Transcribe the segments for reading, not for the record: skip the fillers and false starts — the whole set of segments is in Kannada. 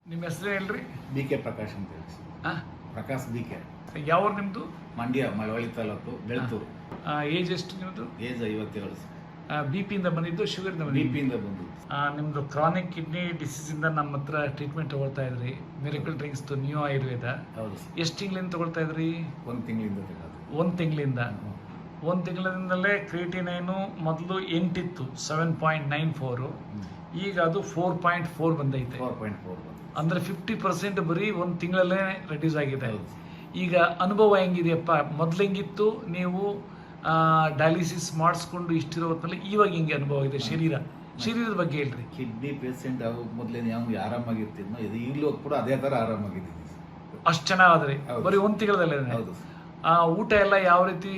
ನಿಮ್ಮ ಹೆಸರು ಹೇಳ್ರಿ? ಬಿ ಕೆ ಪ್ರಕಾಶ್ ಅಂತ ಹೇಳಿ ಸರ್. Prakash B K. ಯಾವ ನಿಮ್ಮದು? ಮಂಡ್ಯ, ಮಳವಳ್ಳಿ ತಾಲೂಕು, ಬೆಳ್ತೂರು. ಏಜ್ ಎಷ್ಟು ನಿಮ್ಮದು? Age 57 sir. ಬಿ ಪಿಯಿಂದ ಬಂದಿದ್ದು, ಶುಗರ್ದಿಂದ ಬಂದಿದ್ದು? ಬಿ ಪಿಯಿಂದ ಬಂದು. ನಿಮ್ಮದು ಕ್ರಾನಿಕ್ ಕಿಡ್ನಿ ಡಿಸೀಸಿಂದ ನಮ್ಮ ಹತ್ರ ಟ್ರೀಟ್ಮೆಂಟ್ ತೊಗೊಳ್ತಾ ಇದ್ರಿ. Miracle drinks new Ayurveda. ಹೌದು ಸರ್. ಎಷ್ಟು ತಿಂಗಳಿಂದ ತೊಗೊಳ್ತಾ ಇದ್ರಿ? 1 ತಿಂಗಳಿಂದ ತೆಗೆದು. 1 ತಿಂಗಳಿಂದ. 1 ತಿಂಗಳಿಂದಲೇ ಕ್ರಿಯೇಟಿನೈನು ಮೊದಲು 8 ಇತ್ತು, 7.94. ಈಗ ಅದು 4.4 ಬಂದೈತೆ. 4.4 ಅಂದರೆ 50% ಬರೀ 1 ತಿಂಗಳಲ್ಲೇ ರೆಡ್ಯೂಸ್ ಆಗಿದೆ. ಈಗ ಅನುಭವ ಹೆಂಗಿದೆಯಪ್ಪ? ಮೊದಲು ಹೆಂಗಿತ್ತು, ನೀವು ಡಯಾಲಿಸಿಸ್ ಮಾಡಿಸ್ಕೊಂಡು ಇಷ್ಟಿರೋ ಹೊತ್ತಲ್ಲಿ ಇವಾಗ ಹಿಂಗೆ ಅನುಭವ ಇದೆ? ಶರೀರದ ಬಗ್ಗೆ ಹೇಳ್ರಿ. ಕಿಡ್ನಿ ಪೇಷಂಟ್ ಅವು ಮೊದಲೇ ಯಾವ ಆರಾಮಾಗಿರ್ತಿದ್ನೋ ಇದು ಈಗಲೂ ಕೂಡ ಅದೇ ಥರ ಆರಾಮಾಗಿದ್ದೀನಿ. ಅಷ್ಟು ಚೆನ್ನಾಗಾದ್ರಿ ಬರೀ 1 ತಿಂಗಳಲ್ಲೇ? ಹೌದು. ಊಟ ಎಲ್ಲ ಯಾವ ರೀತಿ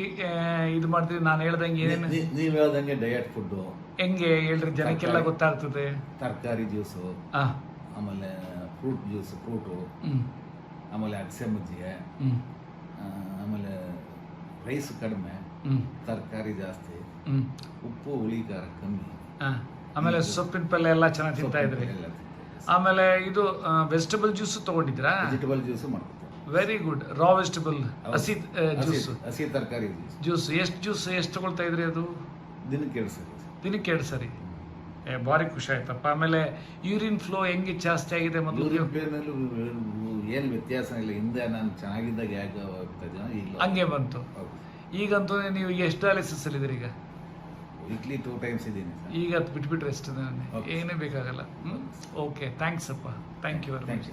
ಇದು ಮಾಡ್ತೀವಿ? ನಾನು ಹೇಳ್ದಂಗೆ ಏನೇನು ನೀವು ಹೇಳ್ದಂಗೆ ಡಯಟ್ ಫುಡ್ಡು ಹೆಂಗೆ ಹೇಳ್ರಿ, ಜನಕ್ಕೆಲ್ಲ ಗೊತ್ತಾಗ್ತದೆ. ತರಕಾರಿ ಜ್ಯೂಸು, ಆಮೇಲೆ ಫ್ರೂಟ್ ಜ್ಯೂಸು, ಫ್ರೂಟು, ಆಮೇಲೆ ಅಗಸೆ ಮಜ್ಜಿಗೆ, ಆಮೇಲೆ ರೈಸ್ ಕಡಿಮೆ, ತರಕಾರಿ ಜಾಸ್ತಿ, ಉಪ್ಪು ಹುಳಿ ಖಾರ ಕಮ್ಮಿ, ಆಮೇಲೆ ಸೊಪ್ಪಿನ ಪಲ್ಯ ಎಲ್ಲ ಚೆನ್ನಾಗಿ ತಿಂತಾ ಇದ್ರಿ. ಆಮೇಲೆ ಇದು ವೆಜಿಟಬಲ್ ಜ್ಯೂಸ್ ತಗೊಂಡಿದ್ರಾ? ವೆಜಿಟಬಲ್ ಜ್ಯೂಸು ಮಾಡ್ಕೊತೀವಿ. Very good. ರಾ ವೆಜಿಟಬಲ್ ಹಸಿ ಜ್ಯೂಸ್, ಹಸಿ ತರಕಾರಿ ಜ್ಯೂಸ್. ಎಷ್ಟು ತಗೊಳ್ತಾ ಇದ್ರಿ ಅದು? ದಿನಕ್ಕೆ 2 ಸರಿ. ದಿನಕ್ಕೆ 2 ಸರಿ. ಭಾರಿ ಖುಷಿ ಆಯ್ತಪ್ಪ. ಆಮೇಲೆ ಯೂರಿನ್ ಫ್ಲೋ ಹೆಂಗೆ ಜಾಸ್ತಿ ಆಗಿದೆ? ಮೊದಲು ಏನು ವ್ಯತ್ಯಾಸ ಇಲ್ಲ. ಹಿಂದೆ ನಾನು ಚೆನ್ನಾಗಿದ್ದಾಗ ಯಾಕೆ ಹಂಗೆ ಬಂತು. ಈಗಂತೂ ನೀವು ಎಷ್ಟು ಡಯಾಲಿಸಿಸ್ ಅಲ್ಲಿ ಇದ್ರಿ? ಈಗ ವೀಕ್ಲಿ 2 ಟೈಮ್ಸ್ ಇದ್ದೀನಿ. ಈಗ ಬಿಟ್ಬಿಟ್ರೆ ಎಷ್ಟು? ಏನೇ ಬೇಕಾಗಲ್ಲ. ಓಕೆ, ಥ್ಯಾಂಕ್ಸ್ ಅಪ್ಪ. Thank you very much.